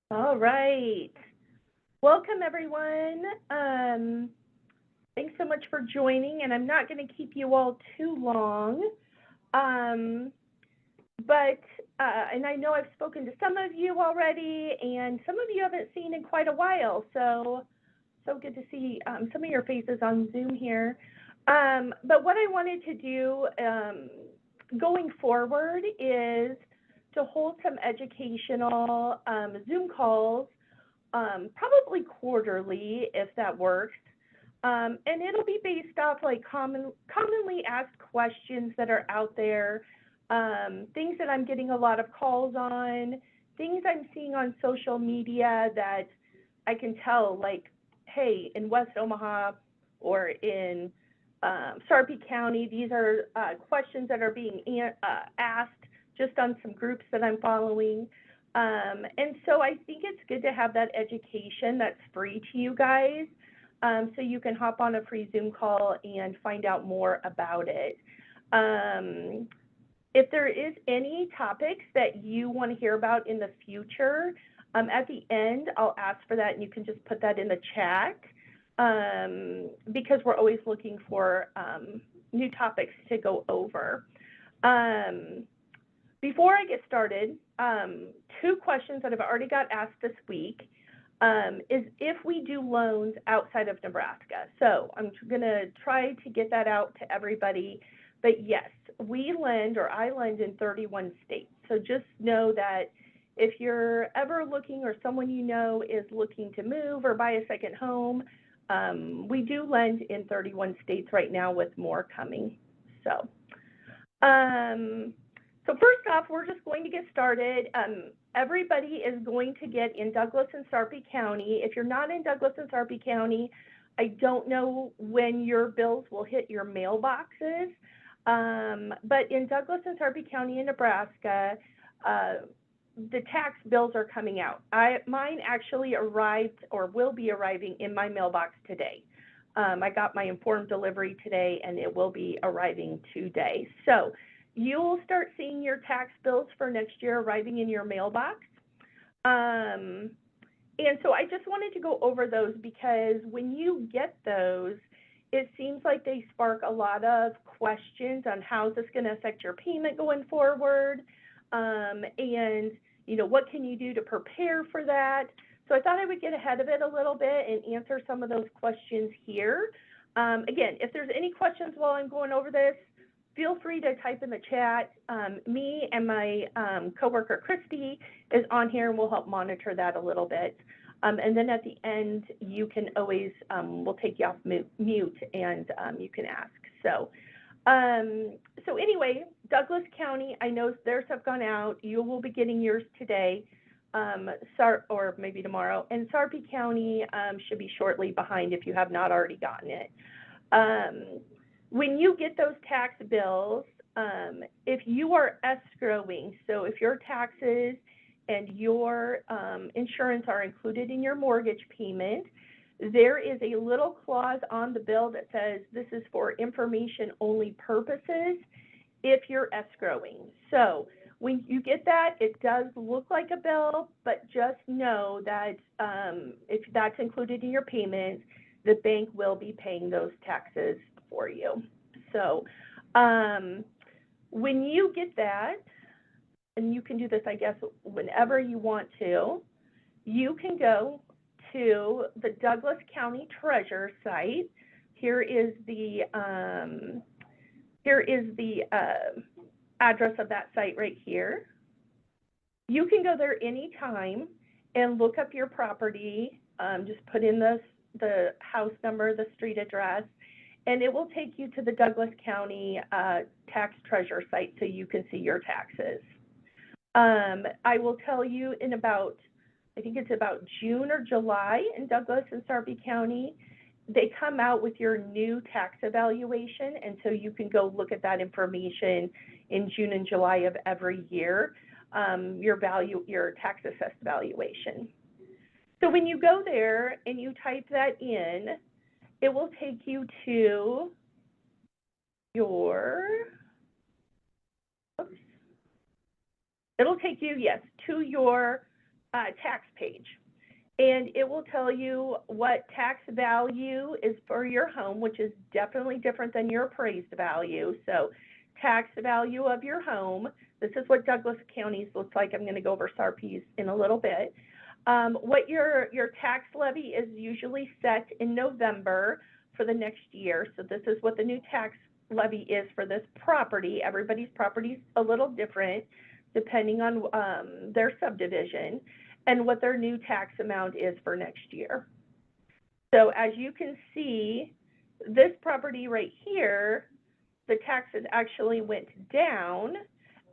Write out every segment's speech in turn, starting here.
All right. Welcome, everyone. Thanks so much for joining, and I'm not going to keep you all too long. Um, but, and I know I've spoken to some of you already, and some of you haven't seen in quite a while, so good to see some of your faces on Zoom here. But what I wanted to do going forward is to hold some educational Zoom calls, probably quarterly if that works. And it'll be based off like commonly asked questions that are out there, things that I'm getting a lot of calls on, things I'm seeing on social media that I can tell, like, hey, in West Omaha or in Sarpy County, these are questions that are being asked just on some groups that I'm following. And so I think it's good to have that education that's free to you guys, so you can hop on a free Zoom call and find out more about it. If there is any topics that you want to hear about in the future, at the end, I'll ask for that, and you can just put that in the chat, because we're always looking for new topics to go over. Before I get started, two questions that I've already got asked this week is if we do loans outside of Nebraska. So I'm going to try to get that out to everybody. But yes, we lend, or I lend, in 31 states. So just know that if you're ever looking, or someone you know is looking to move or buy a second home, we do lend in 31 states right now, with more coming. So first off, we're just going to get started. Everybody is going to get in Douglas and Sarpy County. If you're not in Douglas and Sarpy County, I don't know when your bills will hit your mailboxes, but in Douglas and Sarpy County in Nebraska, the tax bills are coming out. Mine actually arrived, or will be arriving, in my mailbox today. I got my informed delivery today, and it will be arriving today. So you'll start seeing your tax bills for next year arriving in your mailbox. And so I just wanted to go over those, because when you get those, it seems like they spark a lot of questions on how is this going to affect your payment going forward, and what can you do to prepare for that. So I thought I would get ahead of it a little bit and answer some of those questions here. Again, if there's any questions while I'm going over this, feel free to type in the chat. Me and my coworker Christy is on here, and we'll help monitor that a little bit. And then at the end, you can always, we'll take you off mute, and you can ask. So anyway, Douglas County, I know theirs have gone out. You will be getting yours today, or maybe tomorrow. And Sarpy County should be shortly behind if you have not already gotten it. When you get those tax bills, if you are escrowing, so if your taxes and your insurance are included in your mortgage payment, there is a little clause on the bill that says this is for information only purposes if you're escrowing. So when you get that, it does look like a bill, but just know that if that's included in your payment, the bank will be paying those taxes for you. So when you get that, and you can do this, I guess, whenever you want to, you can go to the Douglas County Treasurer site. Here is the address of that site right here. You can go there anytime and look up your property. Just put in the house number, the street address, and it will take you to the Douglas County Tax Treasurer site so you can see your taxes. I will tell you in about, I think it's about June or July in Douglas and Sarpy County, they come out with your new tax evaluation, and so you can go look at that information in June and July of every year, your tax assessed valuation. So when you go there and you type that in, it will take you to your, it'll take you, yes, to your tax page. And it will tell you what tax value is for your home, which is definitely different than your appraised value. So tax value of your home, this is what Douglas County's looks like. I'm going to go over Sarpy's in a little bit. What your tax levy is usually set in November for the next year. So this is what the new tax levy is for this property. Everybody's property is a little different depending on their subdivision and what their new tax amount is for next year. So as you can see, this property right here, the taxes actually went down,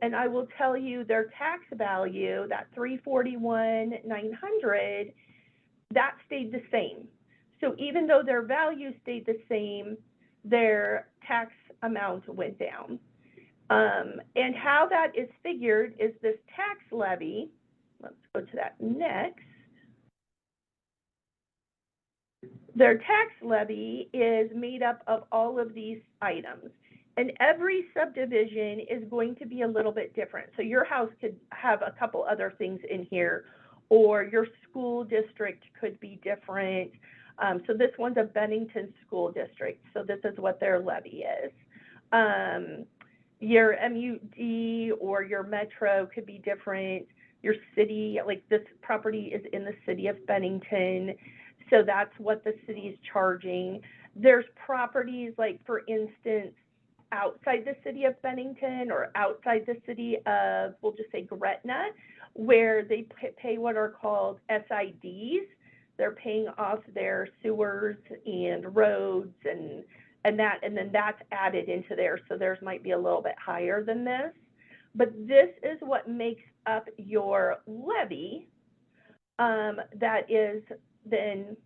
and I will tell you their tax value, that $341,900, that stayed the same. So even though their value stayed the same, their tax amount went down. And how that is figured is this tax levy. Let's go to that next. Their tax levy is made up of all of these items. And every subdivision is going to be a little bit different. So your house could have a couple other things in here, or your school district could be different. So this one's a Bennington school district. So this is what their levy is. Your MUD or your metro could be different. Your city, like this property is in the city of Bennington, so that's what the city is charging. There's properties like, for instance, outside the city of Bennington or outside the city of, we'll just say Gretna, where they pay what are called SIDs. They're paying off their sewers and roads and then that's added into there. So theirs might be a little bit higher than this. But this is what makes up your levy that is then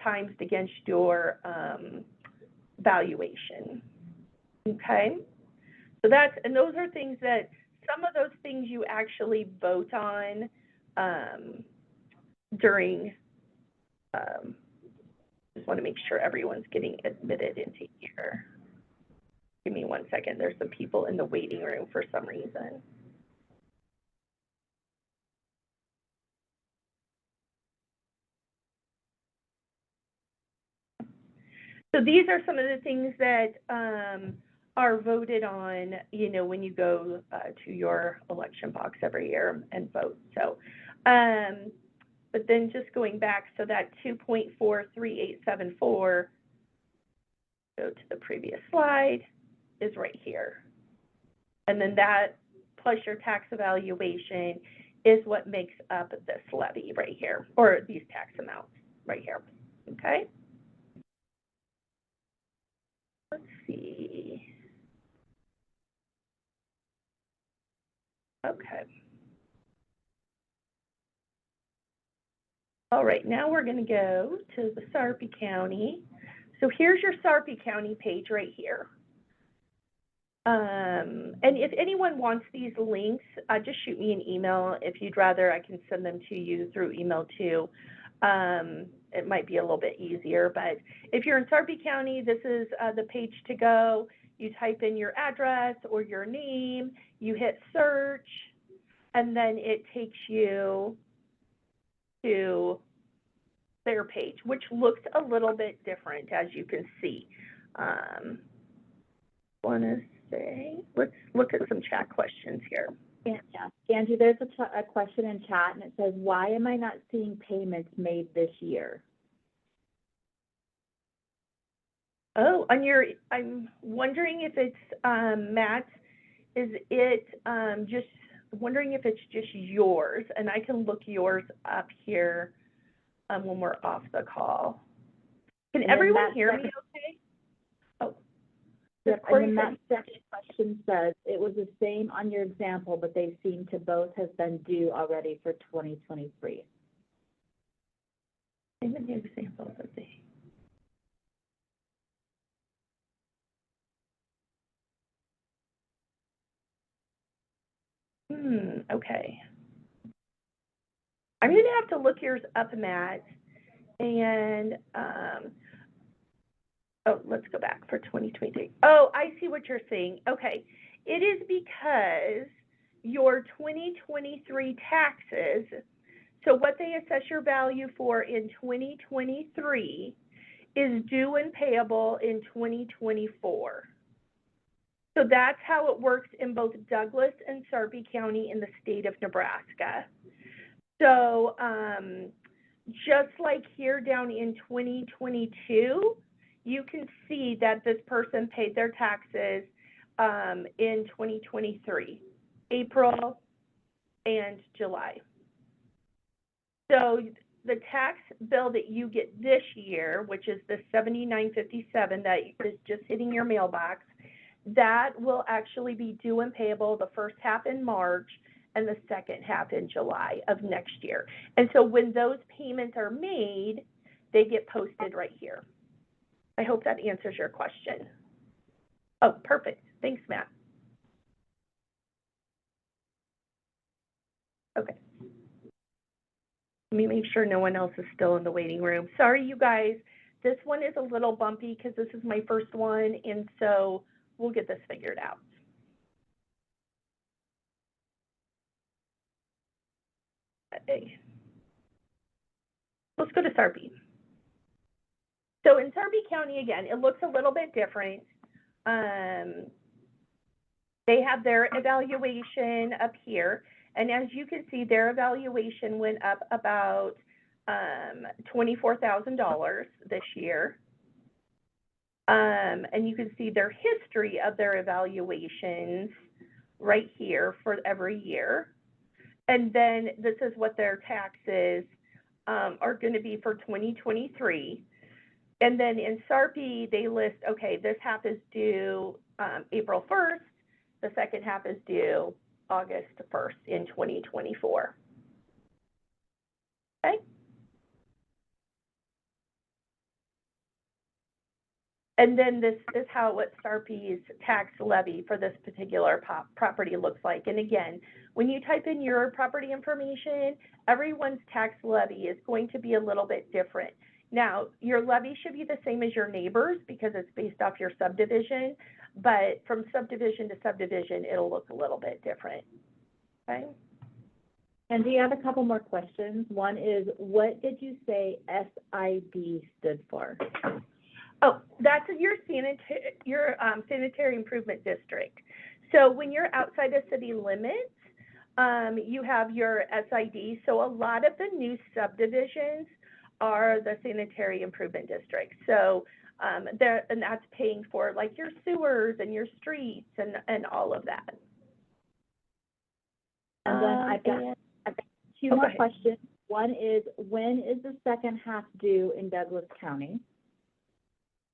times against your valuation. Okay? So those are things that, some of those things you actually vote on during, just want to make sure everyone's getting admitted into here. Give me 1 second. There's some people in the waiting room for some reason. So these are some of the things that are voted on, when you go to your election box every year and vote. So, but then just going back, so that 2.43874, go to the previous slide, is right here. And then that plus your tax evaluation is what makes up this levy right here, or these tax amounts right here, okay? Let's see. Okay. All right, now we're going to go to the Sarpy County. So here's your Sarpy County page right here. And if anyone wants these links, just shoot me an email. If you'd rather, I can send them to you through email too. It might be a little bit easier, but if you're in Sarpy County, this is the page to go. You type in your address or your name, you hit search, and then it takes you to their page, which looks a little bit different, as you can see. Want to say, let's look at some chat questions here. Yeah, Angie, there's a question in chat, and it says, why am I not seeing payments made this year? Oh, I'm wondering if it's, Matt, is it just wondering if it's just yours, and I can look yours up here when we're off the call. Can everyone hear me okay? Oh. Yep, and then that second question says, it was the same on your example, but they seem to both have been due already for 2023. Same in the example, let's see. Okay. I'm going to have to look yours up, Matt, and oh, let's go back for 2023. Oh, I see what you're saying. Okay. It is because your 2023 taxes, So what they assess your value for in 2023 is due and payable in 2024. So that's how it works in both Douglas and Sarpy County in the state of Nebraska. So just like here down in 2022, you can see that this person paid their taxes in 2023, April and July. So the tax bill that you get this year, which is the $79.57 that is just hitting your mailbox, that will actually be due and payable the first half in March and the second half in July of next year. And so when those payments are made, they get posted right here. I hope that answers your question. Oh, perfect. Thanks, Matt. Okay. Let me make sure no one else is still in the waiting room. Sorry, you guys. This one is a little bumpy because this is my first one, and so we'll get this figured out. Okay. Let's go to Sarpy. So in Sarpy County, again, it looks a little bit different. They have their evaluation up here, and as you can see, their evaluation went up about $24,000 this year. And you can see their history of their evaluations right here for every year. And then this is what their taxes are going to be for 2023. And then in Sarpy, they list, okay, this half is due April 1st. The second half is due August 1st in 2024. Okay. And then this is what Sarpy's tax levy for this particular property looks like. And again, when you type in your property information, everyone's tax levy is going to be a little bit different. Now, your levy should be the same as your neighbors because it's based off your subdivision, but from subdivision to subdivision, it'll look a little bit different. Okay. And do you have a couple more questions? One is, what did you say SID stood for? Oh, that's your sanitary improvement district. So when you're outside of city limits, you have your SID. So a lot of the new subdivisions are the sanitary improvement district. So and that's paying for like your sewers and your streets and all of that. And then I've got two more questions. One is, when is the second half due in Douglas County?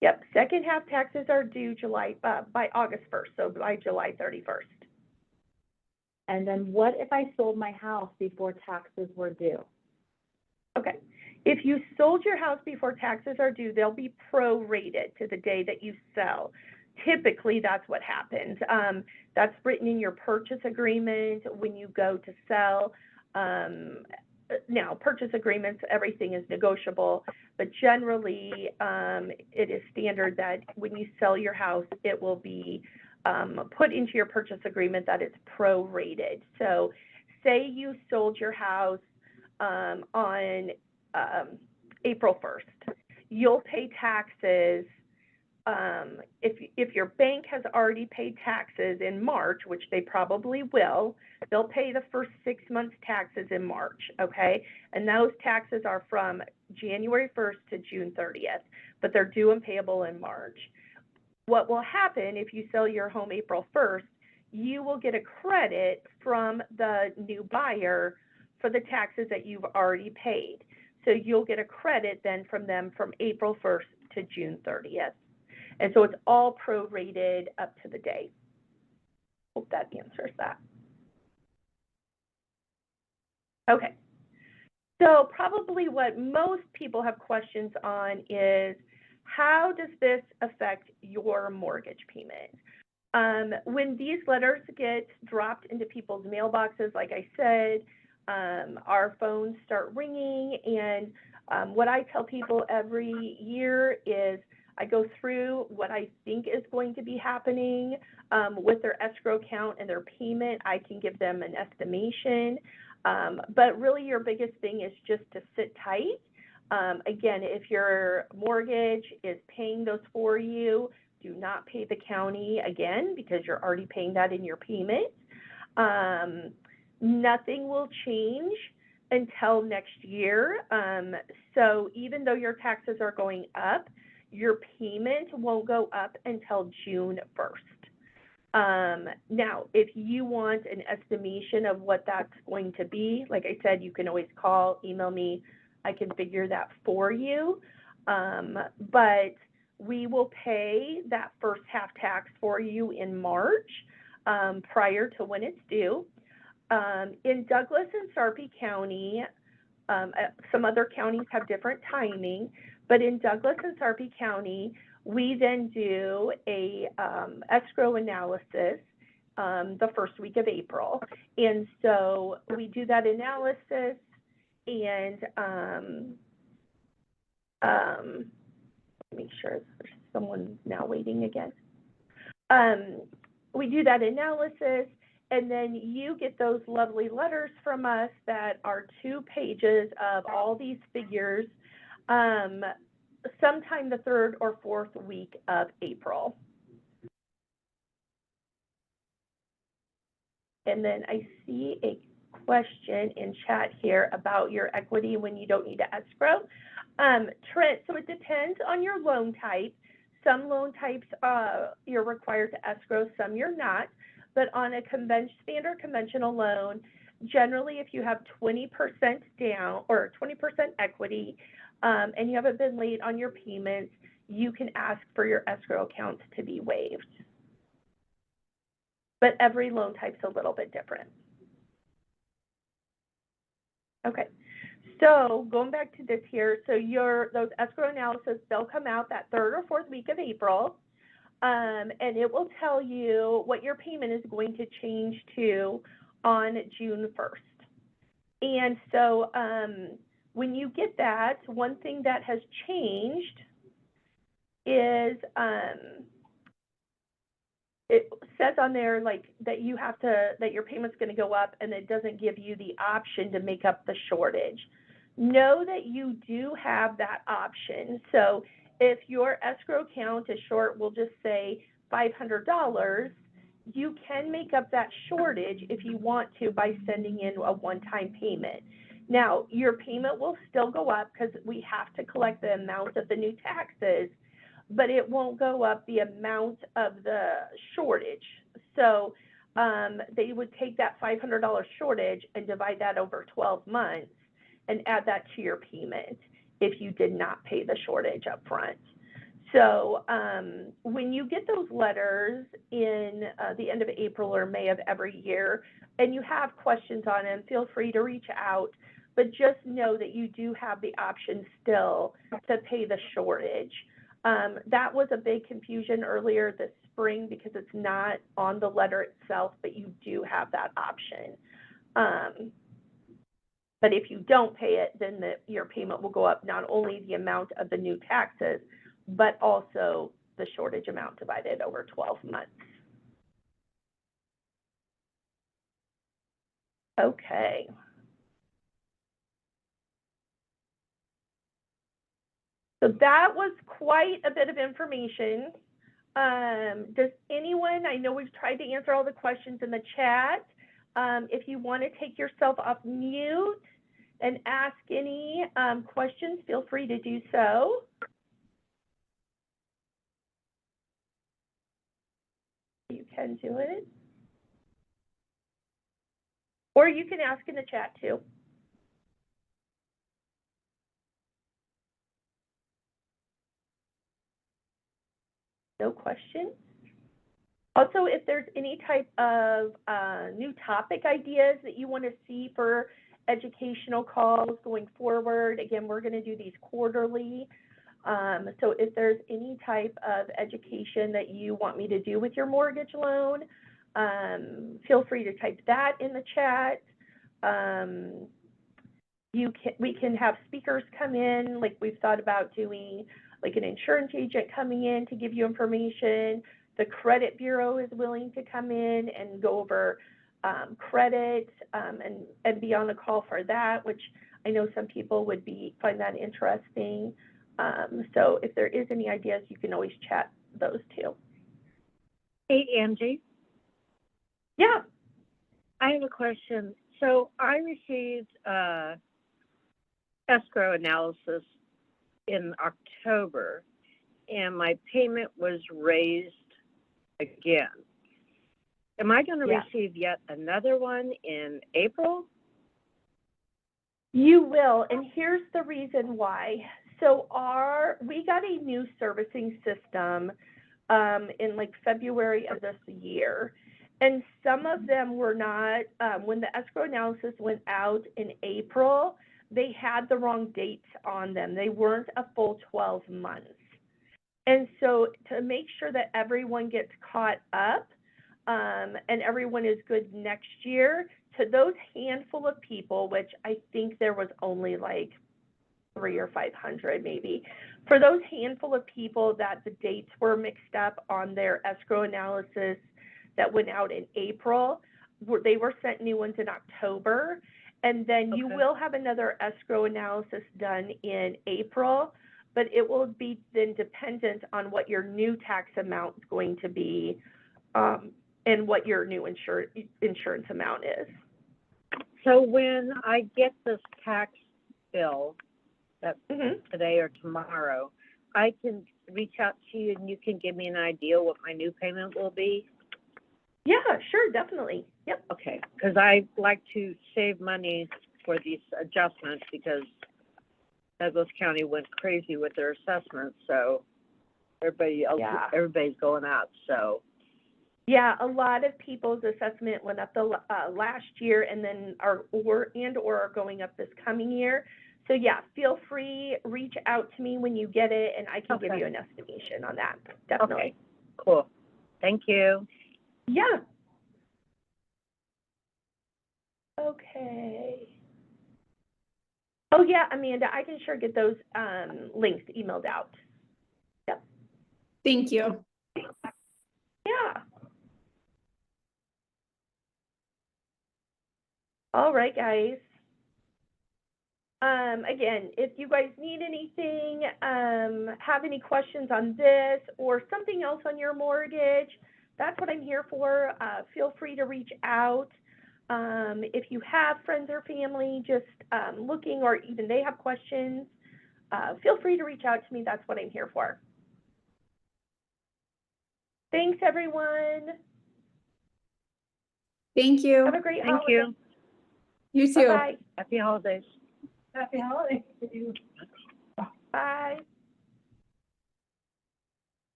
Yep, second half taxes are due by August 1st, so by July 31st. And then what if I sold my house before taxes were due? Okay, if you sold your house before taxes are due, they'll be prorated to the day that you sell. Typically, that's what happens. That's written in your purchase agreement when you go to sell. Now, purchase agreements, everything is negotiable, but generally it is standard that when you sell your house, it will be put into your purchase agreement that it's prorated. So say you sold your house on April 1st. You'll pay taxes. If your bank has already paid taxes in March, which they probably will, they'll pay the first 6 months taxes in March, okay? And those taxes are from January 1st to June 30th, but they're due and payable in March. What will happen if you sell your home April 1st, you will get a credit from the new buyer for the taxes that you've already paid. So you'll get a credit then from them from April 1st to June 30th. And so it's all prorated up to the day. Hope that answers that. Okay. So probably what most people have questions on is, how does this affect your mortgage payment? When these letters get dropped into people's mailboxes, like I said, our phones start ringing, and what I tell people every year is I go through what I think is going to be happening with their escrow account and their payment. I can give them an estimation. But really your biggest thing is just to sit tight. Again, if your mortgage is paying those for you, do not pay the county again because you're already paying that in your payment. Nothing will change until next year. So even though your taxes are going up, your payment won't go up until June 1st. Now, if you want an estimation of what that's going to be, like I said, you can always call, email me. I can figure that for you. But we will pay that first half tax for you in March, prior to when it's due. In Douglas and Sarpy County, some other counties have different timing, but in Douglas and Sarpy County, we then do a escrow analysis the first week of April. And so we do that analysis, and make sure there's someone now waiting again. We do that analysis, and then you get those lovely letters from us that are 2 pages of all these figures sometime the 3rd or 4th week of April. And then I see a question in chat here about your equity when you don't need to escrow. Trent, so it depends on your loan type. Some loan types you're required to escrow, some you're not. But on a standard conventional loan, generally if you have 20% down or 20% equity and you haven't been late on your payments, you can ask for your escrow accounts to be waived. But every loan type's a little bit different. Okay, so going back to this here, so those escrow analysis, they'll come out that 3rd or 4th week of April, and it will tell you what your payment is going to change to on June 1st. And so when you get that, one thing that has changed is it says on there like that your payment's going to go up, and it doesn't give you the option to make up the shortage. Know that you do have that option. So if your escrow account is short, we'll just say $500, you can make up that shortage if you want to by sending in a one-time payment. Now, your payment will still go up because we have to collect the amount of the new taxes, but it won't go up the amount of the shortage. So they would take that $500 shortage and divide that over 12 months and add that to your payment if you did not pay the shortage up front. So when you get those letters in the end of April or May of every year, and you have questions on them, feel free to reach out, but just know that you do have the option still to pay the shortage. That was a big confusion earlier this spring because it's not on the letter itself, but you do have that option. But if you don't pay it, then your payment will go up, not only the amount of the new taxes, but also the shortage amount divided over 12 months. Okay. So that was quite a bit of information. Does anyone, I know we've tried to answer all the questions in the chat. If you want to take yourself off mute and ask any questions, feel free to do so. You can do it. Or you can ask in the chat too. No questions. Also, if there's any type of new topic ideas that you want to see for educational calls going forward, again, we're going to do these quarterly. So if there's any type of education that you want me to do with your mortgage loan, feel free to type that in the chat. We can have speakers come in, like we've thought about doing, like an insurance agent coming in to give you information. The credit bureau is willing to come in and go over credit, and be on the call for that, which I know some people would find that interesting. So if there is any ideas, you can always chat those too. Hey, Angie. Yeah. I have a question. So I received escrow analysis in October, and my payment was raised again. Am I going to receive yet another one in April? You will, and here's the reason why. So we got a new servicing system in like February of this year, and some of them were not, when the escrow analysis went out in April, they had the wrong dates on them. They weren't a full 12 months. And so to make sure that everyone gets caught up and everyone is good next year, to those handful of people, which I think there was only like 300 or 500 maybe, for those handful of people that the dates were mixed up on their escrow analysis that went out in April, they were sent new ones in October. And then you will have another escrow analysis done in April, but it will be then dependent on what your new tax amount is going to be and what your new insurance amount is. So when I get this tax bill, that's today or tomorrow, I can reach out to you and you can give me an idea what my new payment will be? Yeah, sure, definitely. Yep. Okay, because I like to save money for these adjustments because Douglas County went crazy with their assessments, so everybody's going up, so. Yeah, a lot of people's assessment went up the last year and then are going up this coming year. So yeah, feel free, reach out to me when you get it and I can give you an estimation on that, definitely. Okay, cool. Thank you. Yeah. Okay. Oh yeah, Amanda, I can sure get those links emailed out. Yep. Thank you. Yeah. All right, guys. Again, if you guys need anything, have any questions on this or something else on your mortgage, that's what I'm here for. Feel free to reach out. If you have friends or family just looking or even they have questions, feel free to reach out to me. That's what I'm here for. Thanks, everyone. Thank you. Have a great holiday. Thank you. You too. Bye-bye. Happy holidays. Happy holidays to you.